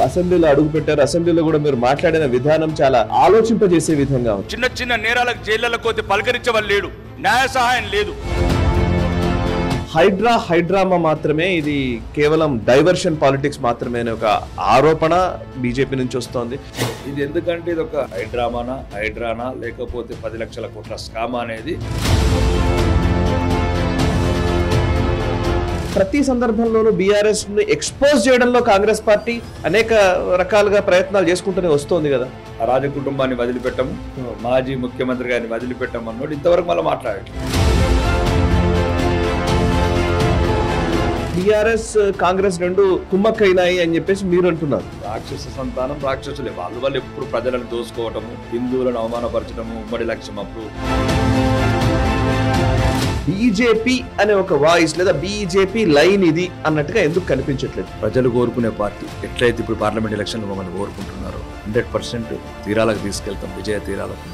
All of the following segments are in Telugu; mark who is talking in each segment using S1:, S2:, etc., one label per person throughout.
S1: అసెంబ్లీలో అడుగు పెట్టారు. అసెంబ్లీలో కూడా మీరు మాట్లాడిన విధానం చాలా ఆలోచింపజేసే విధంగా ఉంది.
S2: చిన్న చిన్న నేరాలకు జైళ్లకు పోతే పలకరించేవాళ్ళు లేడు, న్యాయ సహాయం లేదు.
S1: హైడ్రామా మాత్రమే, ఇది కేవలం డైవర్షన్ పాలిటిక్స్ మాత్రమే అనే ఒక ఆరోపణ బీజేపీ నుంచి వస్తోంది.
S2: ఇది ఎందుకంటే ఇది ఒక హైడ్రానా లేకపోతే 10 లక్షల కోట్ల స్కామ్ అనేది
S1: ప్రతి సందర్భంలోనూ బీఆర్ఎస్ ను ఎక్స్పోజ్ చేయడంలో కాంగ్రెస్ పార్టీ అనేక రకాలుగా ప్రయత్నాలు చేసుకుంటూనే వస్తోంది కదా.
S2: ఆ రాజకుటుంబాన్ని వదిలిపెట్టము, మాజీ ముఖ్యమంత్రి గారిని వదిలిపెట్టము అన్నోడు ఇంతవరకు మళ్ళీ మాట్లాడారు.
S1: బీఆర్ఎస్ కాంగ్రెస్ రెండు కుమ్మక్కైనాయి అని చెప్పేసి మీరు అంటున్నారు.
S2: రాక్షస సంతానం రాక్షసులే. వాళ్ళు ఎప్పుడు ప్రజలను దోసుకోవటము, హిందువులను అవమానపరచడము ఉమ్మడి లక్ష్యం. అప్పుడు
S1: బీజేపీ అనే ఒక వాయిస్ లేదా బీజేపీ లైన్ ఇది అన్నట్టుగా ఎందుకు కనిపించట్లేదు?
S2: ప్రజలు కోరుకునే పార్టీ ఎట్లయితే ఇప్పుడు పార్లమెంట్ ఎలక్షన్లు మమ్మల్ని కోరుకుంటున్నారో 100% తీరాలకు తీసుకెళ్తాం, విజయ తీరాలకు.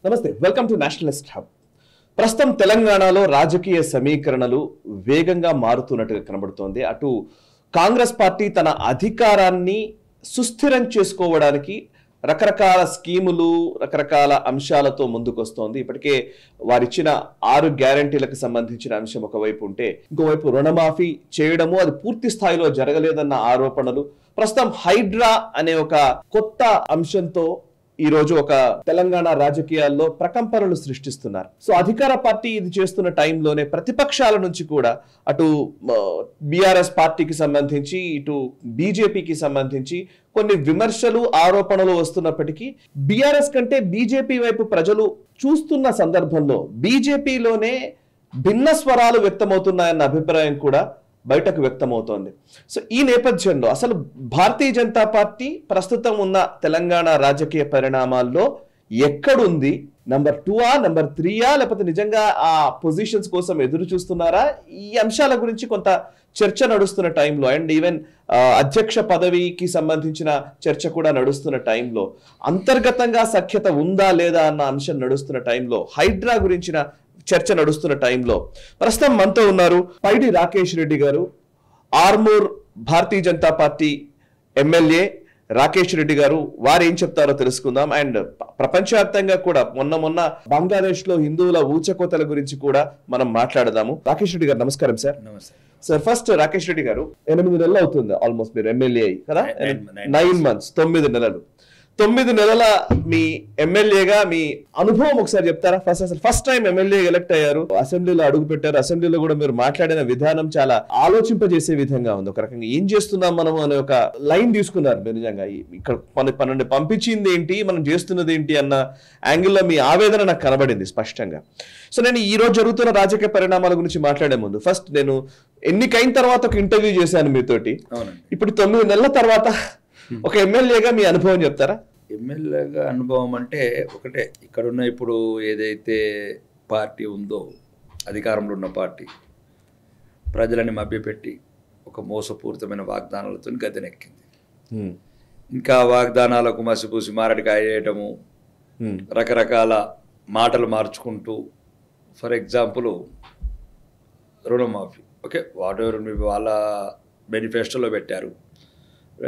S1: నమస్తే, వెల్కమ్ టు నేషనలిస్ట్ హబ్. ప్రస్తుతం తెలంగాణలో రాజకీయ సమీకరణలు వేగంగా మారుతున్నట్టుగా కనబడుతోంది. అటు కాంగ్రెస్ పార్టీ తన అధికారాన్ని సుస్థిరం చేసుకోవడానికి రకరకాల స్కీములు, రకరకాల అంశాలతో ముందుకొస్తోంది. ఇప్పటికే వారిచ్చిన 6 గ్యారంటీలకు సంబంధించిన అంశం ఒకవైపు ఉంటే, ఇంకోవైపు రుణమాఫీ చేయడము అది పూర్తి స్థాయిలో జరగలేదన్న ఆరోపణలు, ప్రస్తుతం హైడ్రా అనే ఒక కొత్త అంశంతో ఈ రోజు ఒక తెలంగాణ రాజకీయాల్లో ప్రకంపనలు సృష్టిస్తున్నారు. సో అధికార పార్టీ ఇది చేస్తున్న టైంలోనే ప్రతిపక్షాల నుంచి కూడా అటు బీఆర్ఎస్ పార్టీకి సంబంధించి ఇటు బీజేపీకి సంబంధించి కొన్ని విమర్శలు, ఆరోపణలు వస్తున్నప్పటికీ బీఆర్ఎస్ కంటే బీజేపీ వైపు ప్రజలు చూస్తున్న సందర్భంలో బీజేపీలోనే భిన్న స్వరాలు వ్యక్తమవుతున్నాయన్న అభిప్రాయం కూడా బయటకు వ్యక్తమవుతోంది. సో ఈ నేపథ్యంలో అసలు భారతీయ జనతా పార్టీ ప్రస్తుతం ఉన్న తెలంగాణ రాజకీయ పరిణామాల్లో ఎక్కడుంది? నంబర్ 2ఆ, నంబర్ 3ఆ, లేకపోతే నిజంగా ఆ పొజిషన్స్ కోసం ఎదురు చూస్తున్నారా? ఈ అంశాల గురించి కొంత చర్చ నడుస్తున్న టైంలో అండ్ ఈవెన్ అధ్యక్ష పదవికి సంబంధించిన చర్చ కూడా నడుస్తున్న టైంలో, అంతర్గతంగా సఖ్యత ఉందా లేదా అన్న అంశం నడుస్తున్న టైంలో, హైడ్రా గురించిన చర్చ నడుస్తున్న టైంలో ప్రస్తుతం మనతో ఉన్నారు పైడి రాకేష్ రెడ్డి గారు, ఆర్మూర్ భారతీయ జనతా పార్టీ ఎమ్మెల్యే రాకేష్ రెడ్డి గారు. వారు ఏం చెప్తారో తెలుసుకుందాం. అండ్ ప్రపంచవ్యాప్తంగా కూడా మొన్న బంగ్లాదేశ్ లో హిందువుల ఊచకోతల గురించి కూడా మనం మాట్లాడదాము. రాకేష్ రెడ్డి గారు నమస్కారం సార్.
S2: నమస్తే
S1: సార్. ఫస్ట్ రాకేష్ రెడ్డి గారు, 8 నెలలు అవుతుంది ఆల్మోస్ట్ మీరు ఎమ్మెల్యే అయ్యి కదా. 9 months, 9 నెలలు. 9 నెలల మీ ఎమ్మెల్యేగా మీ అనుభవం ఒకసారి చెప్తారా? ఫస్ట్ టైం ఎమ్మెల్యే ఎలక్ట్ అయ్యారు, అసెంబ్లీలో అడుగు పెట్టారు. అసెంబ్లీలో కూడా మీరు మాట్లాడిన విధానం చాలా ఆలోచింపజేసే విధంగా ఉంది. ఒక రకంగా ఏం చేస్తున్నాం మనం అనే ఒక లైన్ తీసుకున్నారు మీరు. నిజంగా ఇక్కడ పన్నెండు పంపించింది ఏంటి, మనం చేస్తున్నది ఏంటి అన్న యాంగిల్లో మీ ఆవేదన నాకు కనబడింది స్పష్టంగా. సో నేను ఈ రోజు జరుగుతున్న రాజకీయ పరిణామాల గురించి మాట్లాడే ముందు ఫస్ట్ నేను ఎన్నికైన తర్వాత ఒక ఇంటర్వ్యూ చేశాను మీతోటి. ఇప్పుడు 9 నెలల తర్వాత ఒక ఎమ్మెల్యేగా మీ అనుభవం చెప్తారా?
S2: ఎమ్మెల్యేగా అనుభవం అంటే ఒకటే, ఇక్కడున్న ఇప్పుడు ఏదైతే పార్టీ ఉందో అధికారంలో ఉన్న పార్టీ ప్రజలని మభ్యపెట్టి ఒక మోసపూరితమైన వాగ్దానాలతో గద్దెనెక్కింది. ఇంకా వాగ్దానాలకు మసిపూసి మారడికాయ వేయటము, రకరకాల మాటలు మార్చుకుంటూ, ఫర్ ఎగ్జాంపుల్ రుణమాఫీ, ఓకే వాట్ ఎవర్ వాళ్ళ మేనిఫెస్టోలో పెట్టారు.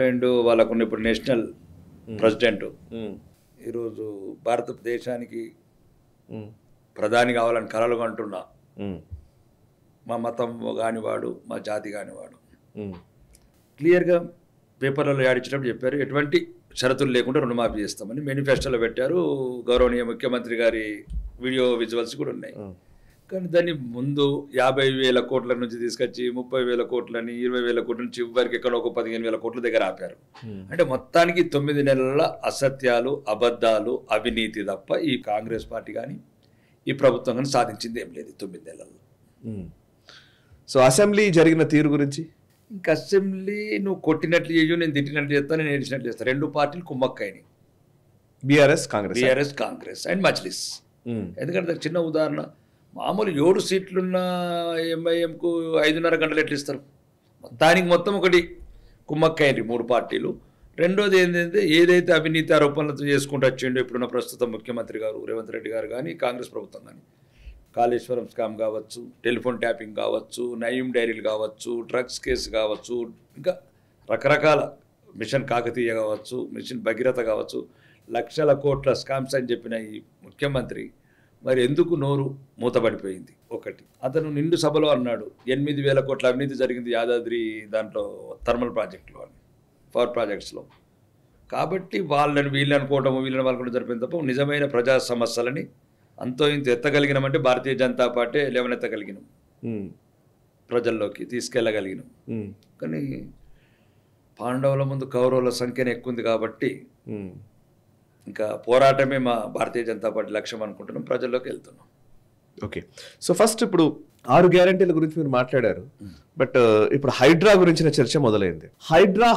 S2: రెండు వాళ్ళకున్న ఇప్పుడు నేషనల్ ప్రెసిడెంట్ ఈరోజు భారతదేశానికి ప్రధాని కావాలని కలలు కంటున్నా, మా మతం కానివాడు, మా జాతి కానివాడు, క్లియర్గా పేపర్లలో యాడించినప్పుడు చెప్పారు ఎటువంటి షరతులు లేకుండా రుణమాఫీ చేస్తామని మేనిఫెస్టోలో పెట్టారు. గౌరవనీయ ముఖ్యమంత్రి గారి వీడియో విజువల్స్ కూడా ఉన్నాయి. కానీ దాన్ని ముందు 50,000 కోట్ల నుంచి తీసుకొచ్చి 30,000 కోట్లని, 20,000 కోట్ల నుంచి చివరికి ఎక్కడ ఒక 15,000 కోట్ల దగ్గర ఆపారు. అంటే మొత్తానికి 9 నెలల అసత్యాలు, అబద్ధాలు, అవినీతి తప్ప ఈ కాంగ్రెస్ పార్టీ కానీ ఈ ప్రభుత్వం కానీ సాధించింది ఏం లేదు 9 నెలల్లో.
S1: సో అసెంబ్లీ జరిగిన తీరు గురించి?
S2: ఇంకా అసెంబ్లీ నువ్వు కొట్టినట్లు చేయు, నేను తిట్టినట్లు చేస్తాను, నేను ఏడిచినట్లు చేస్తాను. 2 పార్టీలు కుమ్మక్కైనాయి,
S1: బీఆర్ఎస్
S2: కాంగ్రెస్ అండ్ మజ్లిస్. ఎందుకంటే చిన్న ఉదాహరణ, మామూలు 7 సీట్లున్న ఎంఐఎంకు 5.5 గంటలు ఎట్లు ఇస్తారు? దానికి మొత్తం ఒకటి కుమ్మక్కైంది 3 పార్టీలు. రెండోది ఏంటంటే ఏదైతే అవినీతి ఆరోపణలతో చేసుకుంటూ వచ్చిండో ఇప్పుడున్న ప్రస్తుత ముఖ్యమంత్రి గారు రేవంత్ రెడ్డి గారు కానీ కాంగ్రెస్ ప్రభుత్వం కానీ కాళేశ్వరం స్కామ్ కావచ్చు, టెలిఫోన్ ట్యాపింగ్ కావచ్చు, నయీం డైరీలు కావచ్చు, డ్రగ్స్ కేసు కావచ్చు, ఇంకా రకరకాల మిషన్ కాకతీయ కావచ్చు, మిషన్ భగీరథ కావచ్చు, లక్షల కోట్ల స్కామ్స్ అని చెప్పిన ఈ ముఖ్యమంత్రి మరి ఎందుకు నోరు మూతపడిపోయింది? ఒకటి, అతను నిండు సభలో అన్నాడు 8,000 కోట్ల అవినీతి జరిగింది యాదాద్రి దాంట్లో థర్మల్ ప్రాజెక్టులో అని, పవర్ ప్రాజెక్ట్స్లో. కాబట్టి వీళ్ళని అనుకోవటము, వీళ్ళని వాళ్ళని జరిపింది తప్ప నిజమైన ప్రజా సమస్యలని అంతో ఇంత ఎత్తగలిగినామంటే భారతీయ జనతా పార్టీ లేవనెత్తగలిగినాం, ప్రజల్లోకి తీసుకెళ్ళగలిగినాం. కానీ పాండవుల ముందు కౌరవుల సంఖ్యనే ఎక్కువ ఉంది కాబట్టి ఇంకా పోరాటమే మా భారతీయ జనతా పార్టీ లక్ష్యం అనుకుంటున్నాం, ప్రజల్లోకి వెళ్తున్నాం.
S1: ఓకే, సో ఫస్ట్ ఇప్పుడు 6 గ్యారంటీల గురించి మీరు మాట్లాడారు, బట్ ఇప్పుడు హైడ్రా గురించిన చర్చ మొదలైంది.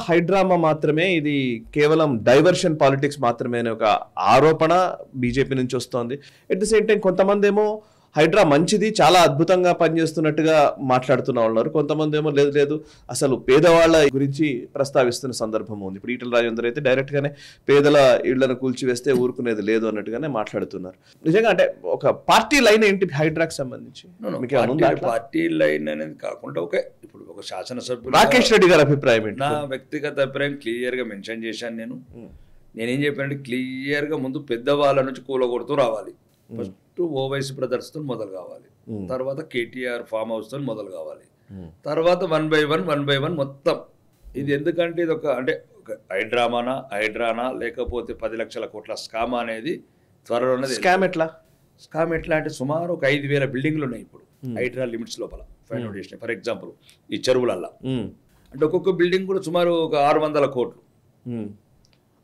S1: హైడ్రామా మాత్రమే, ఇది కేవలం డైవర్షన్ పాలిటిక్స్ మాత్రమే అనే ఒక ఆరోపణ బీజేపీ నుంచి వస్తోంది. ఎట్ ది సేమ్ టైం కొంతమంది ఏమో హైడ్రా మంచిది, చాలా అద్భుతంగా పనిచేస్తున్నట్టుగా మాట్లాడుతున్న ఉన్నారు. కొంతమంది ఏమో లేదు లేదు అసలు పేదవాళ్ళ గురించి ప్రస్తావిస్తున్న సందర్భం ఉంది. ఇప్పుడు ఈటల రాజేందర్ అయితే డైరెక్ట్ గానే పేదల ఇళ్లను కూల్చివేస్తే ఊరుకునేది లేదు అన్నట్టుగానే మాట్లాడుతున్నారు. నిజంగా అంటే ఒక పార్టీ లైన్ ఏంటి హైడ్రాకి సంబంధించి?
S2: పార్టీ లైన్ అనేది కాకుండా ఇప్పుడు ఒక శాసనసభ్యులు
S1: రాకేష్ రెడ్డి గారి అభిప్రాయం ఏంటి?
S2: నా వ్యక్తిగత అభిప్రాయం క్లియర్ గా మెన్షన్ చేశాను. నేనేం చెప్పానంటే క్లియర్ గా ముందు పెద్దవాళ్ళ నుంచి కూలగొడుతూ రావాలి. ఫస్ట్ ఓవైసీ బ్రదర్స్తో మొదలు కావాలి, తర్వాత కేటీఆర్ ఫామ్ హౌస్తో మొదలు కావాలి, తర్వాత 1 by 1 మొత్తం. ఇది ఎందుకంటే ఇది అంటే ఒక హైడ్రానా లేకపోతే 10 లక్షల కోట్ల స్కామ్ అనేది త్వరలోనే. స్కామ్ ఎట్లా అంటే సుమారు ఒక 5,000 బిల్డింగ్లు ఉన్నాయి ఇప్పుడు హైడ్రా లిమిట్స్ లోపల ఫైండ్ అవుట్ చేసినాయి. ఫర్ ఎగ్జాంపుల్ ఈ చెరువులల్లా అంటే ఒక్కొక్క బిల్డింగ్ కూడా సుమారు ఒక 600 కోట్లు,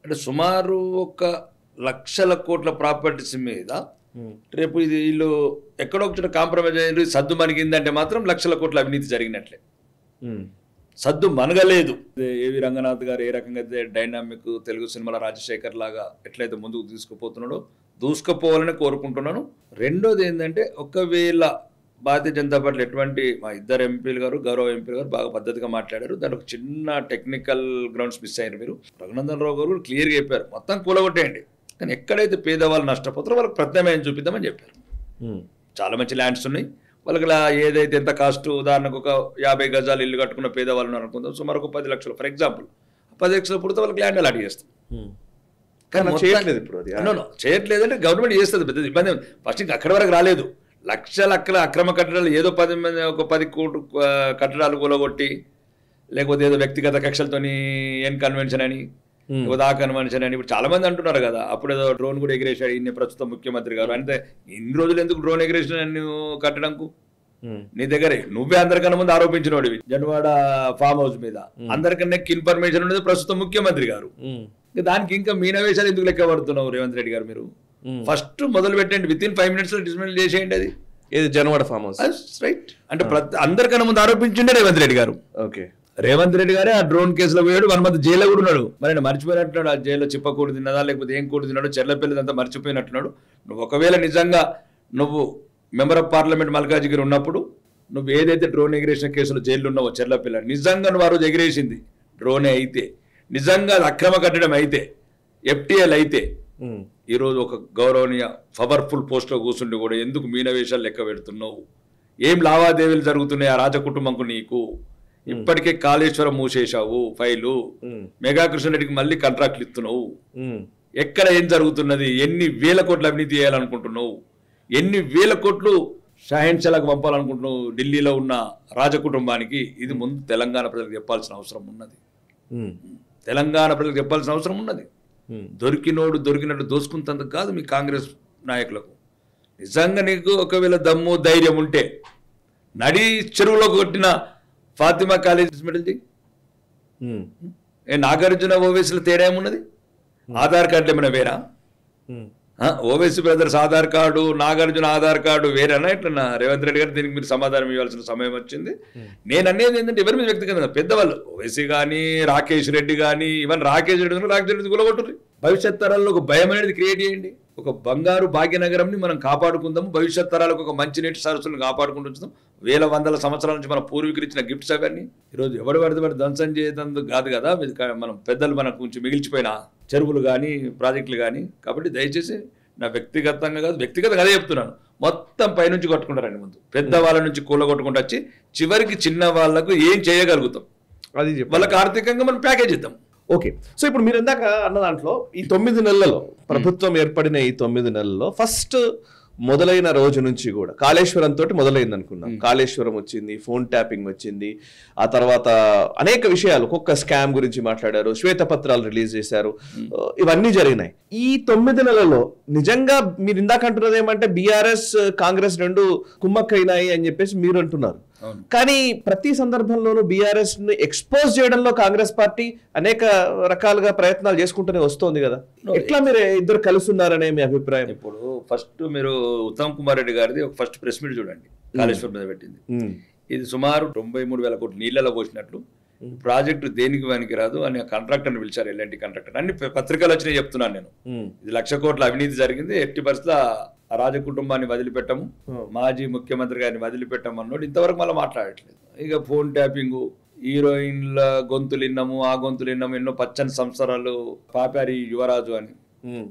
S2: అంటే సుమారు ఒక 1,00,000 కోట్ల ప్రాపర్టీస్ మీద రేపు ఇది వీళ్ళు ఎక్కడో ఒక కాంప్రమైజ్ అయ్యారు. సద్దు మనగిందంటే మాత్రం 1,00,000 కోట్ల అవినీతి జరిగినట్లే. సద్దు మనగలేదు. ఏవి రంగనాథ్ గారు ఏ రకంగా అయితే డైనామిక్ తెలుగు సినిమాల రాజశేఖర్ లాగా ఎట్లయితే ముందుకు తీసుకుపోతున్నాడో దూసుకుపోవాలని కోరుకుంటున్నాను. రెండోది ఏంటంటే ఒకవేళ భారతీయ జనతా పార్టీ ఎటువంటి మా ఇద్దరు ఎంపీలు గారు గౌరవ ఎంపీలు గారు బాగా పద్ధతిగా మాట్లాడారు. దాని ఒక చిన్న టెక్నికల్ గ్రౌండ్స్ మిస్ అయ్యారు. మీరు రఘునందన్ రావు గారు క్లియర్గా చెప్పారు మొత్తం కూలగొట్టేయండి, కానీ ఎక్కడైతే పేదవాళ్ళు నష్టపోతారో వాళ్ళకి ప్రత్యామ్నాయం చూపిద్దామని చెప్పారు. చాలా మంచి ల్యాండ్స్ ఉన్నాయి వాళ్ళకి, ఏదైతే ఎంత కాస్ట్, ఉదాహరణకు ఒక 50 గజాలు ఇల్లు కట్టుకున్న పేదవాళ్ళని అనుకుందాం, సుమారు ఒక 10 లక్షలు ఫర్ ఎగ్జాంపుల్, 10 లక్షలు పుడితే వాళ్ళకి ల్యాండ్ అలాట్ చేస్తాం. కానీ చేయట్లేదు. ఇప్పుడు చేయట్లేదంటే గవర్నమెంట్ చేస్తుంది, పెద్ద ఇబ్బంది. ఫస్ట్ ఇంకా అక్కడి వరకు రాలేదు. లక్షల అక్రమ కట్టడాలు ఏదో 10 కోట్లు కట్టడాలు కూలగొట్టి, లేకపోతే ఏదో వ్యక్తిగత కక్షలతోని ఏం కన్వెన్షన్ అని, లేకపోతే ఆ కన్వెన్షన్ అని ఇప్పుడు చాలా మంది అంటున్నారు కదా. అప్పుడు ఏదో డ్రోన్ కూడా ఎగిరేసాడు ఈయన ప్రస్తుతం ముఖ్యమంత్రి గారు. అంటే ఇన్ని రోజులు ఎందుకు డ్రోన్ ఎగిరేసిన కట్టడంకు? నీ దగ్గరే నువ్వే అందరికన్నా ముందు ఆరోపించినోడివి జన్వాడ ఫామ్ హౌస్ మీద. అందరికన్నా ఇన్ఫర్మేషన్ ఉండేది ప్రస్తుతం ముఖ్యమంత్రి గారు. దానికి ఇంకా మీనవేశాలు ఎందుకు లెక్క పడుతున్నావు రేవంత్ రెడ్డి గారు? మీరు ఫస్ట్ మొదలు పెట్టండి, విత్ ఇన్ 5 minutes లో డిస్మెంటల్ చేసేయండి. అది
S1: ఏది జన్వాడ ఫామ్ హౌస్
S2: రైట్ అంటే అందరికన్నా ముందు ఆరోపించిండే రేవంత్ రెడ్డి గారు.
S1: ఓకే,
S2: రేవంత్ రెడ్డి గారే ఆ డ్రోన్ కేసులో పోయాడు, 1 month జైల్లో కూడా ఉన్నాడు. మరి ఆయన మర్చిపోయినట్టున్నాడు, ఆ జైల్లో చిప్పకూడు తిన్నదా లేకపోతే ఏం కూడు తిన్నాడు, చెర్లపల్లిదంతా మర్చిపోయినట్టున్నాడు. నువ్వు ఒకవేళ నిజంగా నువ్వు మెంబర్ ఆఫ్ పార్లమెంట్ మల్కాజిగిరి ఉన్నప్పుడు నువ్వు ఏదైతే డ్రోన్ ఎగిరేషన్ కేసులో జైల్లో ఉన్నావో చెర్లపల్లి, నిజంగా నువ్వు ఆ రోజు ఎగిరేసింది డ్రోనే అయితే, నిజంగా అది అక్రమ కట్టడం అయితే, FTL అయితే, ఈరోజు ఒక గౌరవనీయ పవర్ఫుల్ పోస్ట్లో కూర్చుండి కూడా ఎందుకు మీనవేశాలు లెక్క పెడుతున్నావు? ఏం లావాదేవీలు జరుగుతున్నాయి ఆ రాజకుటుంబంకు నీకు? ఇప్పటికే కాళేశ్వరం మూసేశావు ఫైలు, మెగా కృష్ణారెడ్డికి మళ్ళీ కాంట్రాక్ట్లు ఇస్తున్నావు. ఎక్కడ ఏం జరుగుతున్నది? ఎన్ని వేల కోట్లు అవినీతి చేయాలనుకుంటున్నావు? ఎన్ని వేల కోట్లు షాహెన్షాలకు పంపాలనుకుంటున్నావు ఢిల్లీలో ఉన్న రాజకుటుంబానికి? ఇది ముందు తెలంగాణ ప్రజలకు చెప్పాల్సిన అవసరం ఉన్నది. తెలంగాణ ప్రజలకు చెప్పాల్సిన అవసరం ఉన్నది. దొరికినోడు దొరికినట్టు దోసుకుంటందుకు కాదు మీ కాంగ్రెస్ నాయకులకు. నిజంగా నీకు ఒకవేళ దమ్ము ధైర్యం ఉంటే నడి చెరువులో కొట్టిన ఫాతిమా కాలేజ్ మెడల్ నాగార్జున ఓవైసీలో తేడా ఏమున్నది? ఆధార్ కార్డులు ఏమైనా వేరా? Owaisi brothers Aadhaar card, Nagarjuna Aadhaar card వేరేనా? ఎట్లన్నా రేవంత్ రెడ్డి గారు దీనికి మీరు సమాధానం ఇవ్వాల్సిన సమయం వచ్చింది. నేను అనేది ఏంటంటే ఎవరి మీద వ్యక్తిగతంగా పెద్దవాళ్ళు ఓవైసీ కానీ, రాకేష్ రెడ్డి కానీ, ఈవెన్ రాకేష్ రెడ్డి కూలగొట్టుర్రి. భవిష్యత్ తరాల్లో ఒక భయం అనేది క్రియేట్ చేయండి. ఒక బంగారు భాగ్యనగరంని మనం కాపాడుకుందాము, భవిష్యత్ తరాలకు ఒక మంచి నీటి సరస్సులను కాపాడుకుంటూ ఉంచుదాం. వేల వందల సంవత్సరాల నుంచి మన పూర్వీకులు ఇచ్చిన గిఫ్ట్స్ అవన్నీ ఈరోజు ఎవడు పడితే వాడు ధ్వంసం చేయదందుకు కాదు కదా. మనం పెద్దలు మనకు కొంచెం మిగిల్చిపోయిన చెరువులు కానీ ప్రాజెక్టులు కానీ. కాబట్టి దయచేసి నా వ్యక్తిగతంగా కాదు, వ్యక్తిగతంగా అదే చెప్తున్నాను. మొత్తం పైనుంచి కొట్టుకుంటారండి. ముందు పెద్దవాళ్ళ నుంచి కూల కొట్టుకుంటూ వచ్చి చివరికి చిన్న వాళ్ళకు ఏం చేయగలుగుతాం
S1: అది
S2: వాళ్ళకి ఆర్థికంగా మనం ప్యాకేజ్ ఇద్దాం.
S1: ఓకే. సో ఇప్పుడు మీరు ఇందాక అన్న దాంట్లో ఈ 9 నెలలలో ప్రభుత్వం ఏర్పడిన ఈ 9 నెలల్లో ఫస్ట్ మొదలైన రోజు నుంచి కూడా కాళేశ్వరం తోటి మొదలైంది అనుకున్నాం. కాళేశ్వరం వచ్చింది, ఫోన్ ట్యాపింగ్ వచ్చింది, ఆ తర్వాత అనేక విషయాలు, ఒక్కొక్క స్కామ్ గురించి మాట్లాడారు, శ్వేతపత్రాలు రిలీజ్ చేశారు, ఇవన్నీ జరిగినాయి. ఈ 9 నెలల్లో నిజంగా మీరు ఇందాక అంటున్నది ఏమంటే బీఆర్ఎస్ కాంగ్రెస్ రెండు కుమ్మక్కైనాయి అని చెప్పేసి మీరు అంటున్నారు. కానీ ప్రతి సందర్భంలోనూ బీఆర్ఎస్ ని ఎక్స్పోజ్ చేయడంలో కాంగ్రెస్ పార్టీ అనేక రకాలుగా ప్రయత్నాలు చేసుకుంటూనే వస్తోంది కదా. ఎట్లా మీరు ఇద్దరు కలిసి ఉన్నారనే మీ అభిప్రాయం?
S2: ఇప్పుడు ఫస్ట్ మీరు ఉత్తమ్ కుమార్ రెడ్డి గారిది ఒక ఫస్ట్ ప్రెస్ మీట్ చూడండి, కాళేశ్వరం మీద పెట్టింది. ఇది సుమారు 93,000 కోట్లు నీళ్ళలో పోసినట్లు, ప్రాజెక్టు దేనికి పనికి రాదు అని కాంట్రాక్టర్ పిలిచారు, ఎల్ఎన్టీ కాంట్రాక్టర్. అన్ని పత్రికలు వచ్చినాయి చెప్తున్నాను నేను. ఇది 1,00,000 కోట్ల అవినీతి జరిగింది, ఎట్టి పరిస్థితుల్లో ఆ రాజ కుటుంబాన్ని వదిలిపెట్టము, మాజీ ముఖ్యమంత్రి గారిని వదిలిపెట్టము అన్నోడు ఇంతవరకు మళ్ళీ మాట్లాడట్లేదు. ఇక ఫోన్ ట్యాపింగ్, హీరోయిన్ల గొంతులు విన్నాము, ఆ గొంతులు విన్నాము, ఎన్నో పచ్చని సంవత్సరాలు పాపారి యువరాజు అని,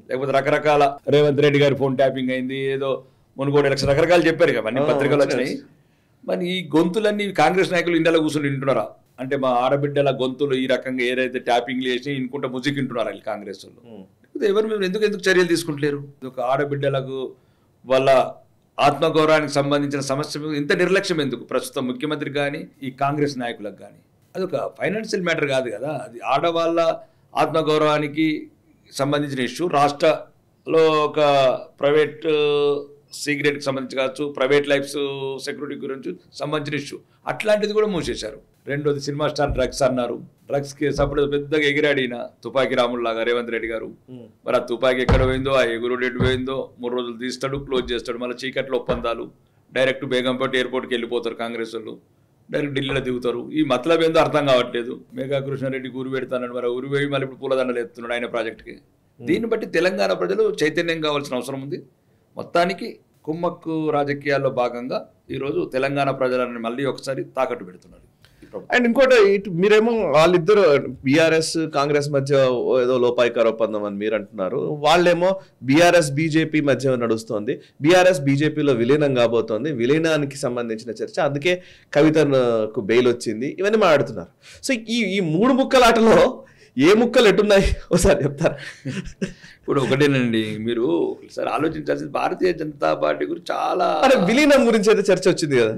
S2: లేకపోతే రకరకాల రేవంత్ రెడ్డి గారి ఫోన్ ట్యాపింగ్ అయింది, ఏదో మునుగోడు ఎలక్షన్ రకరకాలు చెప్పారు కదా, అన్ని పత్రికలు వచ్చినాయి. మరి ఈ గొంతులన్నీ కాంగ్రెస్ నాయకులు ఇండియాలో కూర్చొని వింటున్నారా? అంటే మా ఆడబిడ్డల గొంతులు ఈ రకంగా ఏదైతే ట్యాపింగ్లు చేసి ఇంకుంటే ముజిక్ వింటున్నారా వీళ్ళు కాంగ్రెస్ వాళ్ళు? ఎవరు మేము ఎందుకు చర్యలు తీసుకుంటలేరు? ఒక ఆడబిడ్డలకు వాళ్ళ ఆత్మగౌరవానికి సంబంధించిన సమస్య ఇంత నిర్లక్ష్యం ఎందుకు ప్రస్తుతం ముఖ్యమంత్రి కానీ ఈ కాంగ్రెస్ నాయకులకు కానీ? అదొక ఫైనాన్షియల్ మ్యాటర్ కాదు కదా, అది ఆడవాళ్ళ ఆత్మగౌరవానికి సంబంధించిన ఇష్యూ. రాష్ట్రలో ఒక ప్రైవేట్ సీక్రెట్కి సంబంధించి కావచ్చు, ప్రైవేట్ లైఫ్స్ సెక్యూరిటీ గురించి సంబంధించిన ఇష్యూ, అట్లాంటిది కూడా మూసేశారు. రెండోది సినిమా స్టార్ డ్రగ్స్ అన్నారు, డ్రగ్స్ కేసు అప్పుడు పెద్దగా ఎగిరాడిన తుపాకీ రాముల్లాగా రేవంత్ రెడ్డి గారు. మరి ఆ తుపాకీ ఎక్కడ పోయిందో, ఆ ఎగురుడు ఎటు పోయిందో, 3 రోజులు తీస్తాడు, క్లోజ్ చేస్తాడు, మళ్ళీ చీకట్లో ఒప్పందాలు, డైరెక్ట్ బేగంపేట ఎయిర్పోర్ట్కి వెళ్ళిపోతారు కాంగ్రెస్ వాళ్ళు, డైరెక్ట్ ఢిల్లీలో దిగుతారు. ఈ మతలబ్ ఏందో అర్థం కావట్లేదు. మేఘా కృష్ణారెడ్డికి ఉరి పెడతానని మరి ఉరి పోయి మళ్ళీ ఇప్పుడు పూలదండలు ఎత్తున్నాడు ఆయన ప్రాజెక్టుకి. దీన్ని బట్టి తెలంగాణ ప్రజలు చైతన్యం కావాల్సిన అవసరం ఉంది. మొత్తానికి కుమ్మక్కు రాజకీయాల్లో భాగంగా ఈరోజు తెలంగాణ ప్రజలను మళ్ళీ ఒకసారి తాకట్టు పెడుతున్నారు.
S1: అండ్ ఇంకోటి, మీరేమో వాళ్ళిద్దరు బీఆర్ఎస్ కాంగ్రెస్ మధ్య ఏదో లోపాయికార ఒప్పందం అని మీరు అంటున్నారు, వాళ్ళేమో బీఆర్ఎస్ బీజేపీ మధ్య నడుస్తోంది, బీఆర్ఎస్ బీజేపీలో విలీనం కాబోతోంది, విలీనానికి సంబంధించిన చర్చ, అందుకే కవితకు బెయిల్ వచ్చింది, ఇవన్నీ మాట్లాడుతున్నారు. సో ఈ 3 ముక్కలాటలో ఏ ముక్కలు ఎట్టున్నాయి ఒకసారి చెప్తారా?
S2: ఇప్పుడు ఒకటేనండి, మీరు ఒకసారి ఆలోచించాల్సింది భారతీయ జనతా పార్టీ గురించి చాలా
S1: విలీనం గురించి అయితే చర్చ వచ్చింది కదా.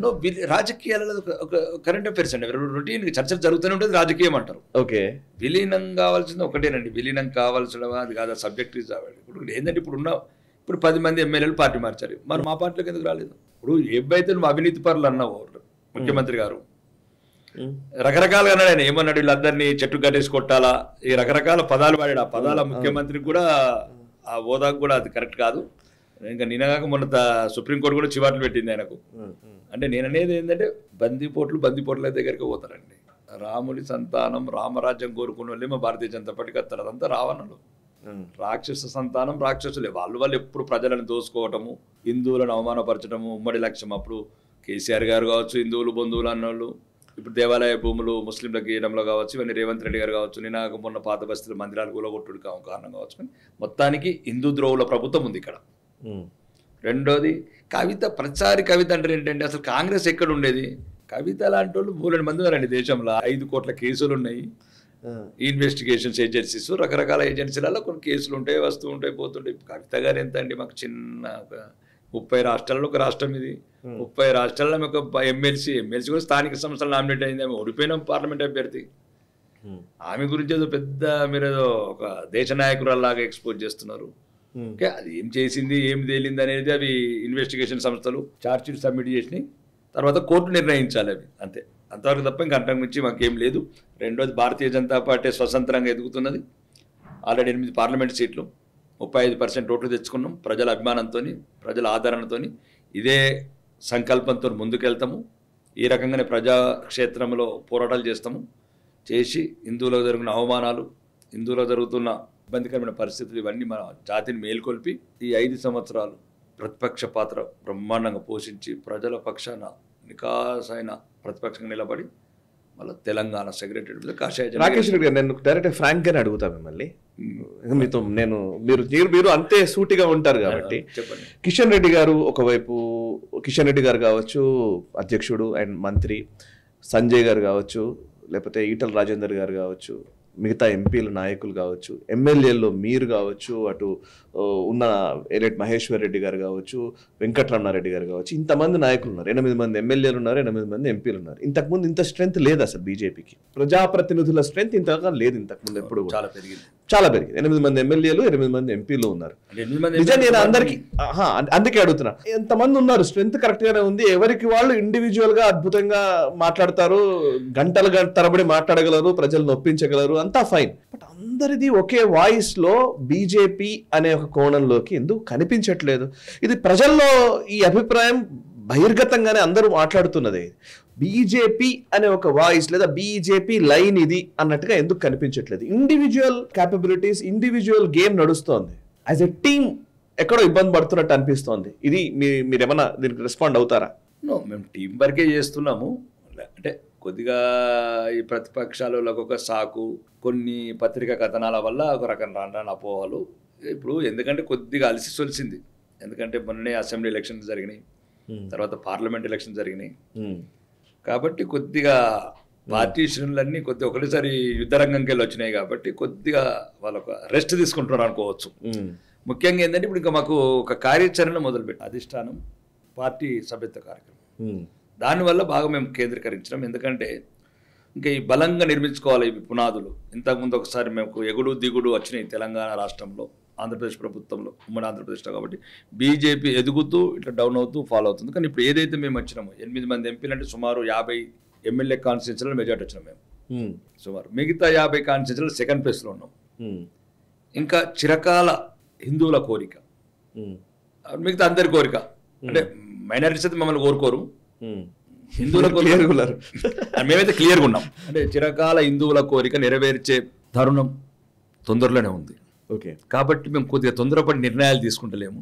S2: రాజకీయాలలో ఒక కరెంట్ అఫైర్స్ అండి, రొటీన్ చర్చలు జరుగుతూనే ఉంటుంది, రాజకీయం అంటారు.
S1: ఓకే,
S2: విలీనం కావాల్సింది ఒకటేనండి, విలీనం కావాల్సిన అది కాదు, సబ్జెక్ట్ ఈజ్ అవ్వాలి. ఇప్పుడు ఏంటంటే ఇప్పుడు 10 మంది ఎమ్మెల్యేలు పార్టీ మార్చారు, మరి మా పార్టీలోకి ఎందుకు రాలేదు? ఇప్పుడు ఏవైతే నువ్వు అవినీతి పరులు అన్నావు ముఖ్యమంత్రి గారు, రకరకాలుగా అన్నాడు ఆయన. ఏమన్నాడు, వీళ్ళందరినీ చెట్టు కట్టేసి కొట్టాలా, ఈ రకరకాల పదాలు వాడాడు. ఆ పదాల ముఖ్యమంత్రికి కూడా ఆ హోదాకు కూడా అది కరెక్ట్ కాదు. ఇంకా నిన్నగాక మొన్న సుప్రీంకోర్టు కూడా చివాట్లు పెట్టింది ఆయనకు. అంటే నేను అనేది ఏంటంటే బందిపోట్ల దగ్గరికి పోతారండి. రాముడి సంతానం రామరాజ్యం కోరుకున్న వాళ్ళే మా భారతీయ జనతా పార్టీకి వస్తారు. అదంతా రావణులు, రాక్షస సంతానం, రాక్షసులే. వాళ్ళు ఎప్పుడు ప్రజలను దోసుకోవటము, హిందువులను అవమానపరచడము ఉమ్మడి లక్ష్యం. అప్పుడు కేసీఆర్ గారు కావచ్చు, హిందువులు బంధువులు అన్నోళ్ళు, ఇప్పుడు దేవాలయ భూములు ముస్లింలకు గీయడంలో కావచ్చు, ఇవన్నీ రేవంత్ రెడ్డి గారు కావచ్చు, నిన్న మొన్న పాత బస్తీల మందిరాలు కూలగొట్టుడు కారణం కావచ్చు. మొత్తానికి హిందూ ద్రోవుల ప్రభుత్వం ఉంది ఇక్కడ. రెండోది కవిత, ప్రచారి కవిత అంటే ఏంటంటే అసలు కాంగ్రెస్ ఎక్కడ ఉండేది? కవిత లాంటి వాళ్ళు 3 మంది ఉన్నారండి దేశంలో. 5 కోట్ల కేసులు ఉన్నాయి, ఇన్వెస్టిగేషన్స్ ఏజెన్సీస్, రకరకాల ఏజెన్సీలలో కొన్ని కేసులు ఉంటాయి, వస్తూ ఉంటాయి, పోతుంటాయి. కవిత గారు ఎంత అండి, మాకు చిన్న 30 రాష్ట్రాల్లో ఒక రాష్ట్రం ఇది, 30 రాష్ట్రాల్లో ఒక ఎమ్మెల్సీ కూడా స్థానిక సంస్థలు నామినేట్ అయింది. ఆమె ఓడిపోయిన పార్లమెంట్ అభ్యర్థి. ఆమె గురించి ఏదో పెద్ద మీరు ఏదో ఒక దేశ నాయకురాల్లాగా ఎక్స్పోజ్ చేస్తున్నారు. ఓకే, అది ఏం చేసింది, ఏం తేలింది అనేది అవి ఇన్వెస్టిగేషన్ సంస్థలు ఛార్జ్షీట్ సబ్మిట్ చేసినాయి, తర్వాత కోర్టు నిర్ణయించాలి అవి, అంతే. అంతవరకు తప్ప ఇంకా అంతకు మించి మాకేం లేదు. రెండోది, భారతీయ జనతా పార్టీ స్వతంత్రంగా ఎదుగుతున్నది. ఆల్రెడీ 8 పార్లమెంట్ సీట్లు, 35% ఓట్లు తెచ్చుకున్నాం. ప్రజల అభిమానంతో, ప్రజల ఆదరణతో, ఇదే సంకల్పంతో ముందుకెళ్తాము. ఈ రకంగానే ప్రజాక్షేత్రంలో పోరాటాలు చేస్తాము. చేసి హిందువులకు జరిగిన అవమానాలు, హిందువులకు జరుగుతున్న ఇబ్బందికరమైన పరిస్థితులు, ఇవన్నీ మన జాతిని మేల్కొల్పి ఈ 5 సంవత్సరాలు ప్రతిపక్ష పాత్ర బ్రహ్మాండంగా పోషించి ప్రజల పక్షాన నికాసైన ప్రతిపక్షంగా నిలబడి మళ్ళీ తెలంగాణ సెక్రటరీ కాషాయ జెండా
S1: రాకేష్ రెడ్డి గారు, నేను డైరెక్ట్ ఫ్రాంక్ గానే అడుగుతా మిమ్మల్ని. మీతో మీరు అంతే సూటిగా ఉంటారు కాబట్టి.
S2: చెప్పండి.
S1: కిషన్ రెడ్డి గారు ఒకవైపు, కిషన్ రెడ్డి గారు కావచ్చు అధ్యక్షుడు అండ్ మంత్రి, సంజయ్ గారు కావచ్చు, లేకపోతే ఈటల రాజేందర్ గారు కావచ్చు, మిగతా ఎంపీల నాయకులు కావచ్చు, ఎమ్మెల్యేల్లో మీరు కావచ్చు, అటు ఉన్న ఎలెట్ మహేశ్వర్ రెడ్డి గారు కావచ్చు, వెంకటరమణారెడ్డి గారు కావచ్చు, ఇంతమంది నాయకులు ఉన్నారు. 8 మంది ఎమ్మెల్యేలు ఉన్నారు, 8 మంది ఎంపీలు ఉన్నారు. ఇంతకుముందు ఇంత స్ట్రెంత్ లేదు అసలు బీజేపీకి. ప్రజాప్రతినిధుల స్ట్రెంత్ ఇంతగా లేదు ఇంతకుముందు ఎప్పుడు.
S2: చాలా పెరిగింది.
S1: 8 మంది ఎమ్మెల్యేలు, 8 మంది ఎంపీలు ఉన్నారు. నిజం, నేను అందరికి అందుకే అడుగుతున్నా, ఎంతమంది ఉన్నారు, స్ట్రెంత్ కరెక్ట్ గానే ఉంది. ఎవరికి వాళ్ళు ఇండివిజువల్ గా అద్భుతంగా మాట్లాడతారు, గంటల తరబడి మాట్లాడగలరు, ప్రజలు నొప్పించగలరు, అంతా ఫైన్. బట్ అందరిది ఒకే వాయిస్ లో బీజేపీ అనే ఒక కోణంలోకి ఎందుకు కనిపించట్లేదు? ఇది ప్రజల్లో ఈ అభిప్రాయం బహిర్గతంగానే అందరూ మాట్లాడుతున్నదే. బీజేపీ అనే ఒక వాయిస్ లేదా బీజేపీ లైన్ ఇది అన్నట్టుగా ఎందుకు కనిపించట్లేదు? ఇండివిజువల్ క్యాపబిలిటీస్, ఇండివిజువల్ గేమ్ నడుస్తోంది. యాజ్ ఎ టీమ్ ఎక్కడో ఇబ్బంది పడుతున్నట్టు అనిపిస్తోంది. ఇది మీరేమన్నా దీనికి రెస్పాండ్ అవుతారా?
S2: మేము టీం వర్కే చేస్తున్నాము. అంటే కొద్దిగా ఈ ప్రతిపక్షాలకు ఒక సాకు, కొన్ని పత్రికా కథనాల వల్ల ఒక రకం అపోహలు. ఇప్పుడు ఎందుకంటే కొద్దిగా అలసి సొలిసింది. ఎందుకంటే మొన్ననే అసెంబ్లీ ఎలక్షన్స్ జరిగినాయి, తర్వాత పార్లమెంట్ ఎలక్షన్ జరిగినాయి. కాబట్టి కొద్దిగా పార్టీ శ్రేణులన్నీ కొద్దిగా ఒకటేసారి యుద్ధరంగంకి వెళ్ళి వచ్చినాయి. కాబట్టి కొద్దిగా వాళ్ళొక రెస్ట్ తీసుకుంటున్నారు అనుకోవచ్చు. ముఖ్యంగా ఏంటంటే ఇప్పుడు ఇంకా మాకు ఒక కార్యాచరణ మొదలుపెట్టి అధిష్టానం పార్టీ సభ్యత్వ కార్యక్రమం, దానివల్ల బాగా మేము కేంద్రీకరించినాం. ఎందుకంటే ఇంకా ఈ బలంగా నిర్మించుకోవాలి ఈ పునాదులు. ఇంతకుముందు ఒకసారి మేము ఎగుడు దిగుడు వచ్చినాయి తెలంగాణ రాష్ట్రంలో, ఆంధ్రప్రదేశ్ ప్రభుత్వంలో, ఉమ్మడి ఆంధ్రప్రదేశ్లో. కాబట్టి బీజేపీ ఎదుగుతూ ఇట్లా డౌన్ అవుతూ ఫాలో అవుతుంది. కానీ ఇప్పుడు ఏదైతే మేము వచ్చినామో 8 మంది ఎంపీలు అంటే సుమారు 50 ఎమ్మెల్యే కాన్స్టిట్యూన్సీలో మెజార్టీ వచ్చినాం మేము. సుమారు మిగతా 50 కాన్స్టిట్యూన్సీలో సెకండ్ ప్లేస్లో ఉన్నాం. ఇంకా చిరకాల హిందువుల కోరిక, మిగతా అందరి కోరిక, అంటే మైనారిటీస్ అయితే మమ్మల్ని కోరుకోరు, హిందువుల కోరిక మేమైతే క్లియర్గా ఉన్నాం. అంటే చిరకాల హిందువుల కోరిక నెరవేర్చే తరుణం తొందరలోనే ఉంది. కాబట్టి మేము కొద్దిగా తొందరపడి నిర్ణయాలు తీసుకుంటలేము.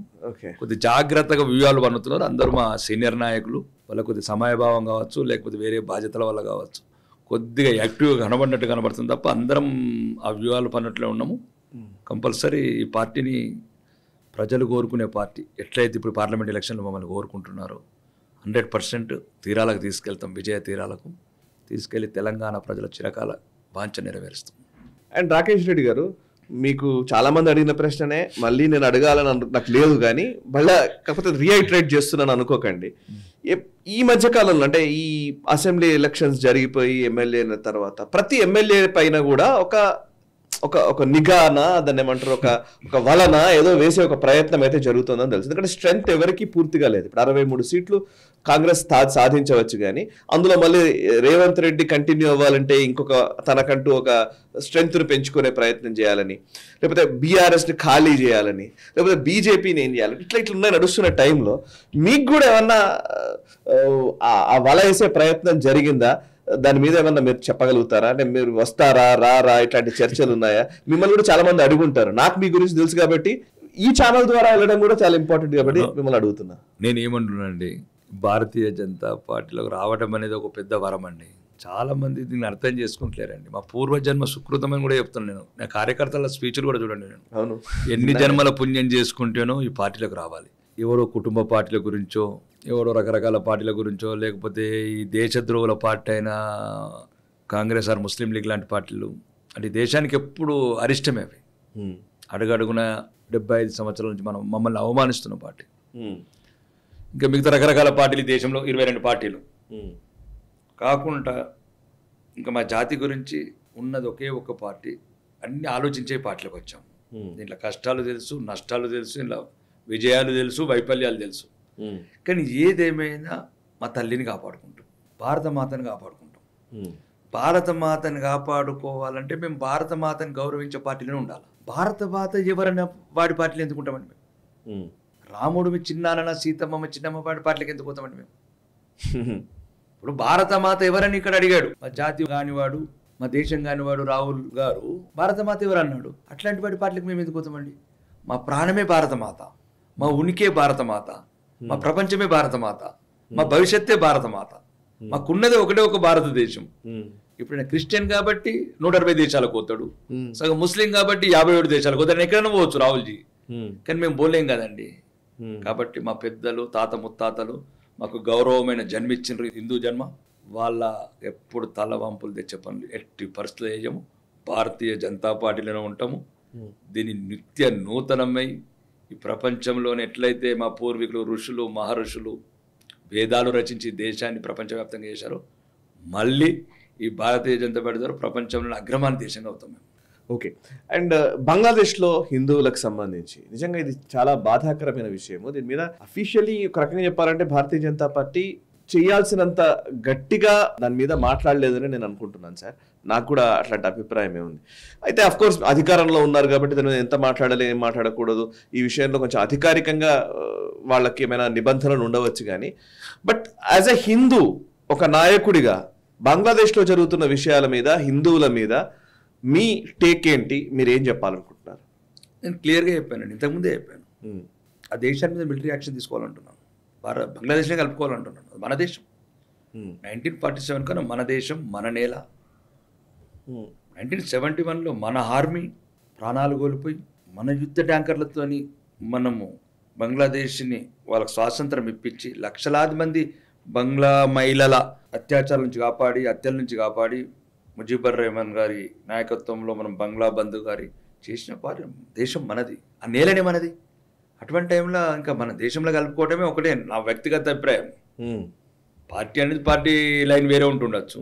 S2: కొద్దిగా జాగ్రత్తగా వ్యూహాలు పన్నుతున్నారు అందరూ. మా సీనియర్ నాయకులు వాళ్ళ కొద్దిగా సమయభావం కావచ్చు, లేకపోతే వేరే బాధ్యతల వల్ల కావచ్చు, కొద్దిగా యాక్టివ్గా కనబడినట్టు కనబడుతుంది తప్ప అందరం ఆ వ్యూహాలు పన్నట్లే ఉన్నాము. కంపల్సరీ ఈ పార్టీని ప్రజలు కోరుకునే పార్టీ, ఎట్లయితే ఇప్పుడు పార్లమెంట్ ఎలక్షన్లు మమ్మల్ని కోరుకుంటున్నారో 100% తీరాలకు తీసుకెళ్తాం. విజయ తీరాలకు తీసుకెళ్లి తెలంగాణ ప్రజల చిరకాల వాంఛ నెరవేరుస్తాం.
S1: అండ్ రాకేష్ రెడ్డి గారు, మీకు చాలా మంది అడిగిన ప్రశ్ననే మళ్ళీ నేను అడగాలని నాకు లేదు, కానీ మళ్ళీ కాకపోతే రీఐటరేట్ చేస్తున్నాను అనుకోకండి. ఈ మధ్యకాలంలో అంటే ఈ అసెంబ్లీ ఎలక్షన్స్ జరిగిపోయి ఎమ్మెల్యే అయిన తర్వాత ప్రతి ఎమ్మెల్యే పైన కూడా ఒక నిఘానా, దాన్ని ఏమంటారు, ఒక వలన ఏదో వేసే ఒక ప్రయత్నం అయితే జరుగుతుందని తెలుసు. ఎందుకంటే స్ట్రెంత్ ఎవరికి పూర్తిగా లేదు. ఇప్పుడు 63 సీట్లు కాంగ్రెస్ సాధించవచ్చు, కానీ అందులో మళ్ళీ రేవంత్ రెడ్డి కంటిన్యూ అవ్వాలంటే ఇంకొక తనకంటూ ఒక స్ట్రెంత్ను పెంచుకునే ప్రయత్నం చేయాలని, లేకపోతే బీఆర్ఎస్ని ఖాళీ చేయాలని, లేకపోతే బీజేపీని ఏం చేయాలని, ఇట్లా ఉన్నాయి నడుస్తున్న టైంలో మీకు కూడా ఏమన్నా ఆ వల వేసే ప్రయత్నం జరిగిందా? దాని మీద ఏమన్నా మీరు చెప్పగలుగుతారా? అంటే మీరు వస్తారా రారా ఇట్లాంటి చర్చలు ఉన్నాయా? మిమ్మల్ని కూడా చాలా మంది అడుగుంటారు. నాకు మీ గురించి తెలుసు కాబట్టి ఈ ఛానల్ ద్వారా వెళ్ళడం కూడా చాలా ఇంపార్టెంట్ కాబట్టి మిమ్మల్ని అడుగుతున్నా.
S2: నేను ఏమంటున్నానండి, భారతీయ జనతా పార్టీలోకి రావడం అనేది ఒక పెద్ద వరం అండి. చాలా మంది దీన్ని అర్థం చేసుకుంటలేరండి. మా పూర్వజన్మ సుకృతం అని కూడా చెప్తున్నాను నేను. నా కార్యకర్తల స్పీచ్లు కూడా చూడండి. నేను
S1: అవును,
S2: ఎన్ని జన్మల పుణ్యం చేసుకుంటేనో ఈ పార్టీలోకి రావాలి. ఎవరో కుటుంబ పార్టీల గురించో, ఎవరో రకరకాల పార్టీల గురించో, లేకపోతే ఈ దేశద్రోహుల పార్టీ అయిన కాంగ్రెస్ ఆర్ ముస్లిం లీగ్ లాంటి పార్టీలు అంటే దేశానికి ఎప్పుడు అరిష్టమే అవి. అడుగడుగున 75 సంవత్సరాల నుంచి మమ్మల్ని అవమానిస్తున్న పార్టీ. ఇంకా మిగతా రకరకాల పార్టీలు దేశంలో 22 పార్టీలు కాకుండా ఇంకా మా జాతి గురించి ఉన్నది ఒకే ఒక్క పార్టీ. అన్ని ఆలోచించే పార్టీలకు వచ్చాం. దీంట్లో కష్టాలు తెలుసు, నష్టాలు తెలుసు, ఇలా విజయాలు తెలుసు, వైఫల్యాలు తెలుసు. కానీ ఏదేమైనా మా తల్లిని కాపాడుకుంటాం, భారతమాతని కాపాడుకుంటాం. భారతమాతని కాపాడుకోవాలంటే మేము భారతమాతని గౌరవించే పార్టీలోనే ఉండాలి. భారతమాత ఎవరైనా వాడి పార్టీలు ఎందుకు ఉంటామండి మేము? రాముడు మీ చిన్నాన్న, సీతమ్మ చిన్నమ్మ వాడి పార్టీలకు ఎందుకు పోతామండి మేము? ఇప్పుడు భారతమాత ఎవరని ఇక్కడ అడిగాడు. మా జాతి కానివాడు, మా దేశం కానివాడు రాహుల్ గారు భారతమాత ఎవరు అన్నాడు. అట్లాంటి వాడి పార్టీలకు మేము ఎందుకు పోతామండి? మా ప్రాణమే భారతమాత, మా ఉనికే భారతమాత, మా ప్రపంచమే భారతమాత, మా భవిష్యత్తే భారతమాత. మాకున్నది ఒకటే ఒక భారతదేశం. ఇప్పుడు నేను క్రిస్టియన్ కాబట్టి 160 దేశాలకు పోతాడు, సగం ముస్లిం కాబట్టి 57 దేశాలకు పోతాడు. ఎక్కడైనా పోవచ్చు రాహుల్జీ, కానీ మేము పోలేం కదండి. కాబట్టి మా పెద్దలు తాత ముత్తాతలు మాకు గౌరవమైన జన్మిచ్చిండ్రు, హిందూ జన్మ. వాళ్ళ ఎప్పుడు తల వంపులు తెచ్చే పనులు ఎట్టి పరిస్థితులు చేయము. భారతీయ జనతా పార్టీలోనే ఉంటాము. దీని నిత్య నూతనమై ఈ ప్రపంచంలోనే ఎట్లయితే మా పూర్వీకులు ఋషులు మహర్షులు వేదాలు రచించి దేశాన్ని ప్రపంచవ్యాప్తంగా చేశారో, మళ్ళీ ఈ భారతీయ జనతా పార్టీ ద్వారా ప్రపంచంలోని అగ్రమాన దేశంగా అవుతాం మేము.
S1: ఓకే. అండ్ బంగ్లాదేశ్లో హిందువులకు సంబంధించి నిజంగా ఇది చాలా బాధాకరమైన విషయము. దీని మీద అఫీషియల్లీ ఒక రకంగా చెప్పాలంటే భారతీయ జనతా పార్టీ చేయాల్సినంత గట్టిగా దాని మీద మాట్లాడలేదని నేను అనుకుంటున్నాను సార్. నాకు కూడా అట్లాంటి అభిప్రాయమే ఉంది. అయితే అఫ్ కోర్స్ అధికారంలో ఉన్నారు కాబట్టి దాని మీద ఎంత మాట్లాడాలి ఏం మాట్లాడకూడదు ఈ విషయంలో కొంచెం అధికారికంగా వాళ్ళకి ఏమైనా నిబంధనలు ఉండవచ్చు. కానీ బట్ యాజ్ ఎ హిందూ ఒక నాయకుడిగా బంగ్లాదేశ్లో జరుగుతున్న విషయాల మీద హిందువుల మీద మీ టేక్ ఏంటి? మీరు ఏం చెప్పాలనుకుంటున్నారు?
S2: నేను క్లియర్గా చెప్పానండి, ఇంతకుముందే చెప్పాను. ఆ దేశాన్ని మీద మిలిటరీ యాక్షన్ తీసుకోవాలంటున్నాను, బంగ్లాదేశ్నే కలుపుకోవాలంటున్నాను. అది మన దేశం. 1947 కన్నా మన దేశం, మన నేల. 1971లో మన ఆర్మీ ప్రాణాలు కోల్పోయి మన యుద్ధ ట్యాంకర్లతోని మనము బంగ్లాదేశ్ని వాళ్ళకి స్వాతంత్రం ఇప్పించి లక్షలాది మంది బంగ్లా మహిళల అత్యాచారాల నుంచి కాపాడి, హత్యల నుంచి కాపాడి, ముజీబుర్ రెహమాన్ గారి నాయకత్వంలో మనం బంగ్లా బంధు గారి చేసిన దేశం మనది, ఆ నేలనే మనది. అటువంటి టైంలో ఇంకా మన దేశంలో కలుపుకోవడమే ఒకటే నా వ్యక్తిగత అభిప్రాయం. పార్టీ అనేది పార్టీ లైన్ వేరే ఉంటుండొచ్చు.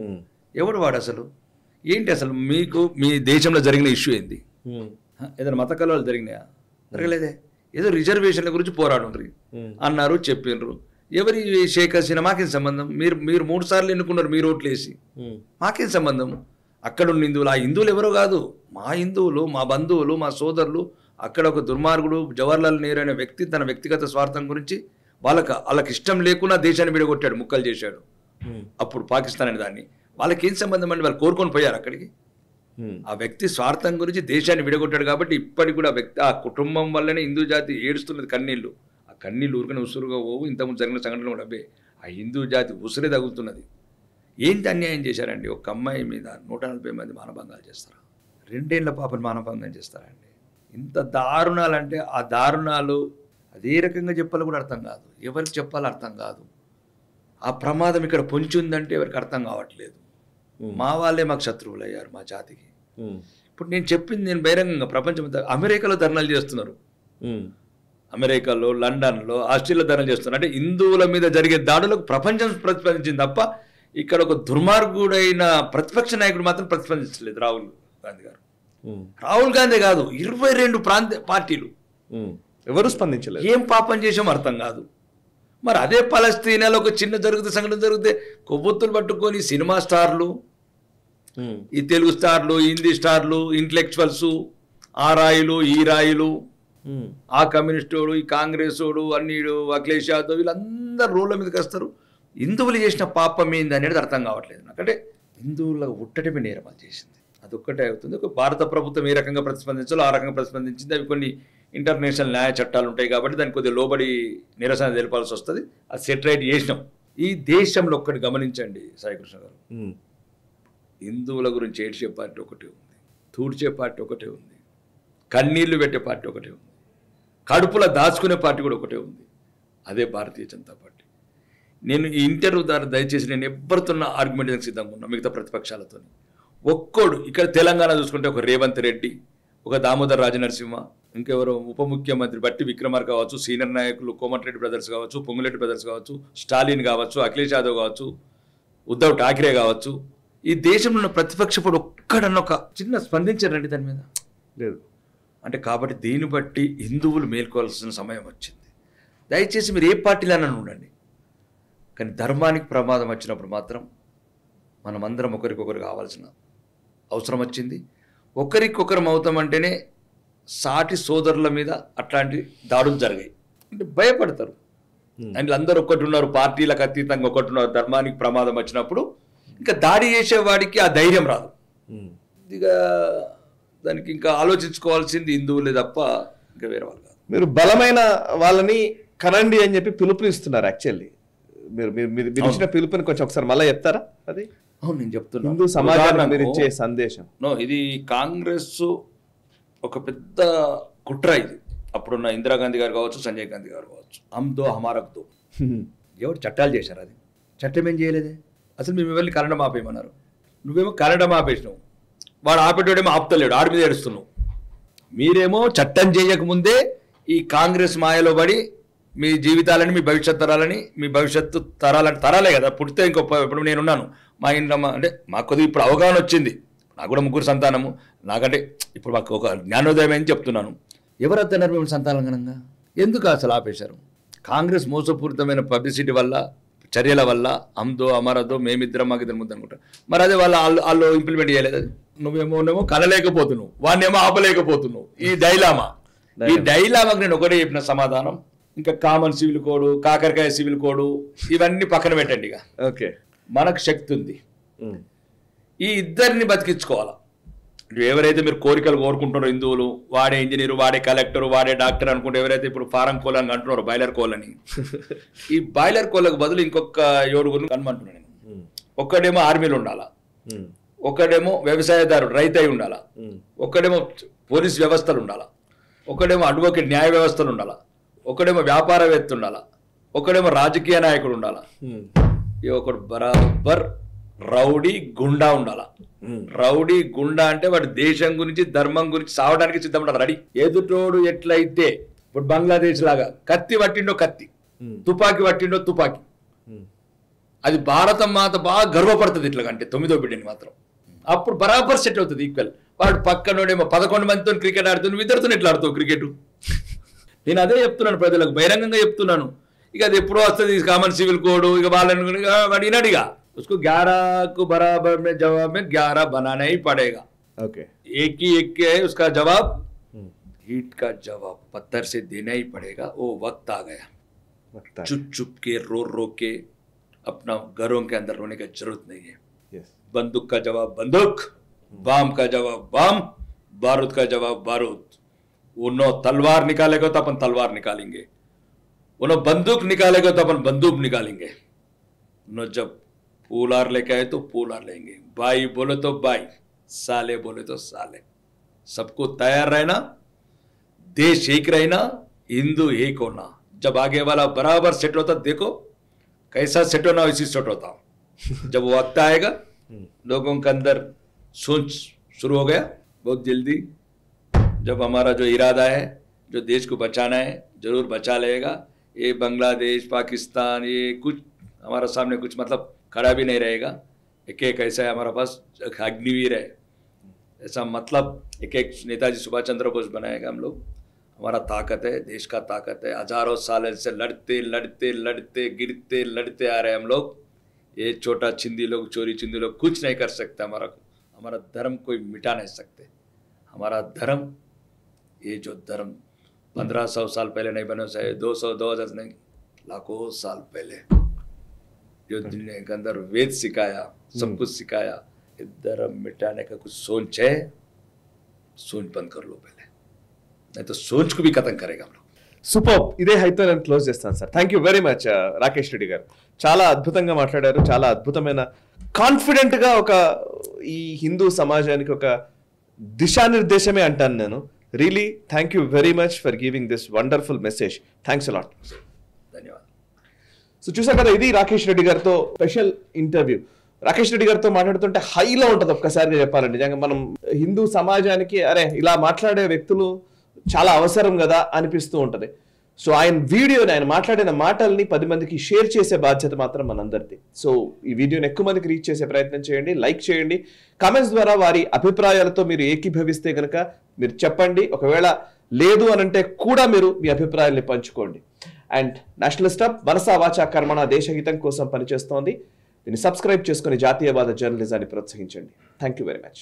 S2: ఎవడు వాడు అసలు ఏంటి? అసలు మీకు మీ దేశంలో జరిగిన ఇష్యూ ఏంది? ఏదైనా మత కలవాళ్ళు జరిగినాయా? జరగలేదే. ఏదో రిజర్వేషన్ల గురించి పోరాడుండ్రి అన్నారు, చెప్పిండ్రు. ఎవరి షేక్ హసీనా? మాకేం సంబంధం? మీరు 3 సార్లు ఎన్నుకున్నారు, మీరు ఓట్లు వేసి. మాకేం సంబంధం? అక్కడ ఉన్న హిందువులు, ఆ హిందువులు ఎవరో కాదు, మా హిందువులు, మా బంధువులు, మా సోదరులు. అక్కడ ఒక దుర్మార్గుడు జవహర్లాల్ నెహ్రూ అనే వ్యక్తి తన వ్యక్తిగత స్వార్థం గురించి వాళ్ళకి ఇష్టం లేకున్నా దేశాన్ని విడగొట్టాడు, ముక్కలు చేశాడు. అప్పుడు పాకిస్తాన్ అనే దాన్ని. వాళ్ళకి ఏం సంబంధం అండి? వాళ్ళు కోరుకొని పోయారు అక్కడికి. ఆ వ్యక్తి స్వార్థం గురించి దేశాన్ని విడగొట్టాడు. కాబట్టి ఇప్పటికి కూడా ఆ కుటుంబం వల్లనే హిందూ జాతి ఏడుస్తున్నది కన్నీళ్ళు. ఆ కన్నీళ్ళు ఊరికనే ఉసురుగా పోవు. ఇంతకుముందు జరిగిన సంఘటనలు కూడా అవే. ఆ హిందూ జాతి ఉసురే తగులుతున్నది. ఏంటి అన్యాయం చేశారండి? ఒక అమ్మాయి మీద 140 మంది మానభంగాలు చేస్తారా? 2 ఏళ్ల పాపను మానభంగం చేస్తారండి. ఇంత దారుణాలంటే ఆ దారుణాలు అదే రకంగా చెప్పాలో కూడా అర్థం కాదు, ఎవరికి చెప్పాలో అర్థం కాదు. ఆ ప్రమాదం ఇక్కడ పొంచి ఉందంటే ఎవరికి అర్థం కావట్లేదు. మా వాళ్ళే మాకు శత్రువులు అయ్యారు మా జాతికి. ఇప్పుడు నేను చెప్పింది నేను బహిరంగంగా ప్రపంచం అమెరికాలో ధర్నాలు చేస్తున్నారు, అమెరికాలో లండన్లో ఆస్ట్రేలియాలో ధర్నాలు చేస్తున్నారు. అంటే హిందువుల మీద జరిగే దాడులకు ప్రపంచం ప్రతిస్పందించింది తప్ప ఇక్కడ ఒక దుర్మార్గుడైన ప్రతిపక్ష నాయకుడు మాత్రం ప్రతిస్పందించలేదు. రాహుల్ గాంధీ గారు, రాహుల్ గాంధీ కాదు, 22 పార్టీలు
S1: ఎవరు స్పందించలేదు.
S2: ఏం పాపం చేసామో అర్థం కాదు. మరి అదే పలస్తీనాలో ఒక చిన్న సంఘటన జరిగితే కొవ్వొత్తులు పట్టుకొని సినిమా స్టార్లు, ఈ తెలుగు స్టార్లు, హిందీ స్టార్లు, ఇంటలెక్చువల్స్, ఆ రాయిలు ఈ రాయిలు, ఆ కమ్యూనిస్టోడు ఈ కాంగ్రెసోడు అన్నీడు అఖిలేష్ యాదవ్ వీళ్ళందరూ రోడ్ల మీదకి వస్తారు. హిందువులు చేసిన పాపం ఏంది అనేది అర్థం కావట్లేదు నాకు. అంటే హిందువుల ఉట్టడిపై నేరమాలు చేసింది, అదొక్కటే అవుతుంది. ఒక భారత ప్రభుత్వం ఏ రకంగా ప్రతిస్పందించాలో ఆ రకంగా ప్రతిస్పందించింది. అవి కొన్ని ఇంటర్నేషనల్ న్యాయ చట్టాలు ఉంటాయి కాబట్టి దానికి కొద్దిగా లోబడి నిరసన తెలిపాల్సి వస్తుంది. అది సెటరైట్ చేసినాం. ఈ దేశంలో ఒక్కటి గమనించండి సాయికృష్ణ గారు, హిందువుల గురించి ఏడ్చే పార్టీ ఒకటే ఉంది, తూడ్చే పార్టీ ఒకటే ఉంది, కన్నీళ్లు పెట్టే పార్టీ ఒకటే ఉంది, కడుపులో దాచుకునే పార్టీ కూడా ఒకటే ఉంది, అదే భారతీయ జనతా పార్టీ. నేను ఈ ఇంటర్వ్యూ ద్వారా దయచేసి నేను ఎవరితోన్న ఆర్గ్యుమెంట్ సిద్ధంగా ఉన్నా మిగతా ప్రతిపక్షాలతో. ఒక్కోడు ఇక్కడ తెలంగాణ చూసుకుంటే ఒక రేవంత్ రెడ్డి, ఒక దామోదర్ రాజనరసింహ, ఇంకెవరో ఉప ముఖ్యమంత్రి బట్టి విక్రమార్క కావచ్చు, సీనియర్ నాయకులు కోమటిరెడ్డి బ్రదర్స్ కావచ్చు, పొంగులెడ్డి బ్రదర్స్ కావచ్చు, స్టాలిన్ కావచ్చు, అఖిలేష్ యాదవ్ కావచ్చు, ఉద్ధవ్ ఠాక్రే కావచ్చు, ఈ దేశంలో ఉన్న ప్రతిపక్షపుడు ఒక్కడన్న ఒక చిన్న స్పందించారండి దాని మీద లేదు. అంటే కాబట్టి దీన్ని బట్టి హిందువులు మేల్కోవాల్సిన సమయం వచ్చింది. దయచేసి మీరు ఏ పార్టీలైనా ఉండండి, కానీ ధర్మానికి ప్రమాదం వచ్చినప్పుడు మాత్రం మనమందరం ఒకరికొకరు కావాల్సిన అవసరం వచ్చింది. ఒకరికొకరం అవుతామంటేనే సాటి సోదరుల మీద అట్లాంటి దాడులు జరిగాయి. అంటే భయపడతారు. అండ్ అందరూ ఒకటి ఉన్నారు, పార్టీలకు అతీతంగా ఒకటి ఉన్నారు. ధర్మానికి ప్రమాదం వచ్చినప్పుడు ఇంకా దాడి చేసేవాడికి ఆ ధైర్యం రాదు. ఇక దానికి ఇంకా ఆలోచించుకోవాల్సింది హిందువులే తప్ప ఇంకా వేరే వాళ్ళు కాదు.
S1: మీరు బలమైన వాళ్ళని కనండి అని చెప్పి పిలుపునిస్తున్నారు. యాక్చువల్లీ మీరు ఇచ్చిన పిలుపుని కొంచెం ఒకసారి మళ్ళీ చెప్తారా? అది
S2: అవును, నేను చెప్తున్నా.
S1: హిందూ సమాజానికి మీరు ఇచ్చే సందేశం.
S2: ఇది కాంగ్రెస్ ఒక పెద్ద కుట్ర. ఇది అప్పుడున్న ఇందిరాగాంధీ గారు కావచ్చు, సంజయ్ గాంధీ గారు కావచ్చు, హమ్దో హమారక్దో ఎవరు చట్టాలు చేశారు? అది చట్టం ఏం చేయలేదే. అసలు మేము వెళ్ళి కన్నడం ఆపేయమన్నారు, నువ్వేమో కన్నడం ఆపేసినావు. వాడు ఆపేటోడేమో ఆపుతలేడు, ఆడి మీద ఏడుస్తున్నావు. మీరేమో చట్టం చేయకముందే ఈ కాంగ్రెస్ మాయలో పడి మీ జీవితాలని, మీ భవిష్యత్ తరాలని, మీ భవిష్యత్తు తరాలే కదా పుడితే ఇంకో. ఇప్పుడు నేనున్నాను, మా ఇంట్లో అంటే మాకు కొద్దిగా ఇప్పుడు అవగాహన వచ్చింది. నాకు కూడా 3 సంతానము. నాకంటే ఇప్పుడు మాకు ఒక జ్ఞానోదయం అని చెప్తున్నాను. ఎవరు వద్దన్నారు మేము సంతానంగా? ఎందుకు అసలు ఆపేశారు? కాంగ్రెస్ మోసపూరితమైన పబ్లిసిటీ వల్ల, చర్యల వల్ల హమ్దో అమరదో మేమిద్దరం మాకిద్దరం ముద్ద అనుకుంటాం. మరి అదే వాళ్ళు ఇంప్లిమెంట్ చేయలేదు. అది నువ్వేమో కనలేకపోతున్నావు, వాడినేమో ఆపలేకపోతున్నావు. ఈ డైలామాకి నేను ఒకటే చెప్పిన సమాధానం. ఇంకా కామన్ సివిల్ కోడ్, కాకరకాయ సివిల్ కోడ్ ఇవన్నీ పక్కన పెట్టండి. ఇక
S1: ఓకే,
S2: మనకు శక్తి ఉంది, ఈ ఇద్దరిని బతికించుకోవాలా. ఎవరైతే మీరు కోరికలు కోరుకుంటున్నారో హిందువులు, వాడే ఇంజనీరు, వాడే కలెక్టర్, వాడే డాక్టర్ అనుకుంటే, ఎవరైతే ఇప్పుడు ఫారం కోల్ అని అంటున్నారో బాయిలర్ కోల్ అని, ఈ బాయిలర్ కోళ్ళకు బదులు ఇంకొక 7 కనుమంటున్నాను నేను. ఒక్కడేమో ఆర్మీలో ఉండాలా, ఒకడేమో వ్యవసాయదారుడు రైతు అయి ఉండాలా, ఒకడేమో పోలీస్ వ్యవస్థలు ఉండాలా, ఒకడేమో అడ్వకేట్ న్యాయ వ్యవస్థలు ఉండాలా, ఒకడేమో వ్యాపారవేత్త ఉండాలా, ఒకడేమో రాజకీయ నాయకుడు ఉండాలా, ఒకడు బరాబర్ రౌడీ గుండా ఉండాలా. రౌడీ గుండా అంటే వాడు దేశం గురించి, ధర్మం గురించి సావడానికి సిద్ధపడ్డారు. రెడీ. ఎదుటోడు ఎట్లయితే ఇప్పుడు బంగ్లాదేశ్ లాగా కత్తి పట్టిండో కత్తి, తుపాకీ పట్టిండో తుపాకీ, అది భారతం మాత బాగా గర్వపడుతుంది. ఇట్లాగంటే 9వ బిడ్డని మాత్రం అప్పుడు బరాబర్ సెట్ అవుతుంది ఈక్వల్. వాడు పక్కనోడేమో 11 మందితో క్రికెట్ ఆడుతుంది, ఇద్దరితో ఎట్లా ఆడుతావు క్రికెట్? నేను అదే చెప్తున్నాను ప్రజలకు, బహిరంగంగా చెప్తున్నాను. ఇక అది ఎప్పుడో వస్తుంది కామన్ సివిల్ కోడ్. ఇక వాళ్ళని వాడు వినడిగా, उसको 11 को बराबर में जवाब में 11 बनाना ही पड़ेगा.
S1: ओके,
S2: एक ही है उसका जवाब, हीट का जवाब पत्थर से देना ही पड़ेगा. वो वक्त आ गया. चुप के रो के अपना घरों के अंदर रोने की जरूरत नहीं है. बंदूक का जवाब बंदूक, बम का जवाब बम, बारूद का जवाब बारूद. उन्हों तलवार निकालेगा तो अपन तलवार निकालेंगे, उन्हों बंदूक निकालेगा तो अपन बंदूक निकालेंगे. उन्हों जब पूलार लेके आए तो पूलार लेंगे. भाई बोले तो भाई, साले बोले तो साले. सबको तैयार रहना, देश एक रहना, हिंदू एक होना. जब आगे वाला बराबर सेट होता, देखो कैसा सेट होना वैसी सेट होता. जब वो वक्त आएगा, लोगों के अंदर सोच शुरू हो गया बहुत जल्दी. जब हमारा जो इरादा है, जो देश को बचाना है, जरूर बचा लेगा. ये बांग्लादेश, पाकिस्तान, ये कुछ हमारा सामने कुछ मतलब खड़ा भी नहीं रहेगा. एक ऐसा है हमारा पास अग्निवीर है, ऐसा मतलब एक नेताजी सुभाष चंद्र बोस बनाएगा हम लोग. हमारा ताकत है, देश का ताकत है. हजारों साल से लड़ते गिरते आ रहे हैं हम लोग. ये छोटा चिंदी लोग, चोरी चिंदी लोग कुछ नहीं कर सकते. हमारा धर्म कोई मिटा नहीं सकते. हमारा धर्म, ये जो धर्म 1500 साल पहले नहीं बने, 200 2000 नहीं, लाखों साल पहले जो दुनिया के अंदर वेद सिखाया, सब कुछ सिखाया. धर्म मिटाने का कुछ सोच है, सोच बंद कर लो पहले, नहीं तो सोच को भी खत्म करेगा हम लोग.
S1: సూపర్. ఇదే హైతో నేను క్లోజ్ చేస్తాను sir. Thank you very much Rakesh Reddy గారు. చాలా అద్భుతంగా మాట్లాడారు. చాలా అద్భుతమైన కాన్ఫిడెంట్గా ఒక ఈ హిందూ సమాజానికి ఒక దిశానిర్దేశమే అంటాను నేను. Really thank you very much for giving this wonderful message. Thanks a lot.
S2: ధన్యవాదాలు.
S1: సో చూసారు కదా, ఇది రాకేష్ రెడ్డి గారితో స్పెషల్ ఇంటర్వ్యూ. రాకేష్ రెడ్డి గారితో మాట్లాడుతుంటే హైలో ఉంటుంది ఒక్కసారిగా చెప్పాలండి. నిజంగా మనం హిందూ సమాజానికి అరే ఇలా మాట్లాడే వ్యక్తులు చాలా అవసరం కదా అనిపిస్తూ ఉంటుంది. సో ఆయన మాట్లాడిన మాటల్ని 10 మందికి షేర్ చేసే బాధ్యత మాత్రం మనందరిది. సో ఈ వీడియోని ఎక్కువ మందికి రీచ్ చేసే ప్రయత్నం చేయండి, లైక్ చేయండి, కామెంట్స్ ద్వారా వారి అభిప్రాయాలతో మీరు ఏకీభవిస్తే కనుక మీరు చెప్పండి. ఒకవేళ లేదు అనంటే కూడా మీరు మీ అభిప్రాయాల్ని పంచుకోండి. అండ్ నేషనలిస్ట్ హబ్ మనసా వాచా కర్మణ దేశహితం కోసం పనిచేస్తోంది. దీన్ని సబ్స్క్రైబ్ చేసుకుని జాతీయవాద జర్నలిజాన్ని ప్రోత్సహించండి. Thank you very much.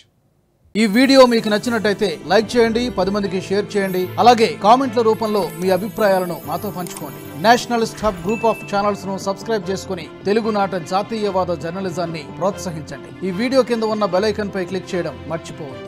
S3: ఈ వీడియో మీకు నచ్చినట్టయితే లైక్ చేయండి, 10 మందికి షేర్ చేయండి. అలాగే కామెంట్ల రూపంలో మీ అభిప్రాయాలను మాతో పంచుకోండి. Nationalist hub group of channels ను సబ్స్క్రైబ్ చేసుకుని తెలుగునాట జాతీయవాద జర్నలిజాన్ని ప్రోత్సహించండి. ఈ వీడియో కింద ఉన్న బెల్ ఐకాన్ పై క్లిక్ చేయడం మర్చిపోవద్దు.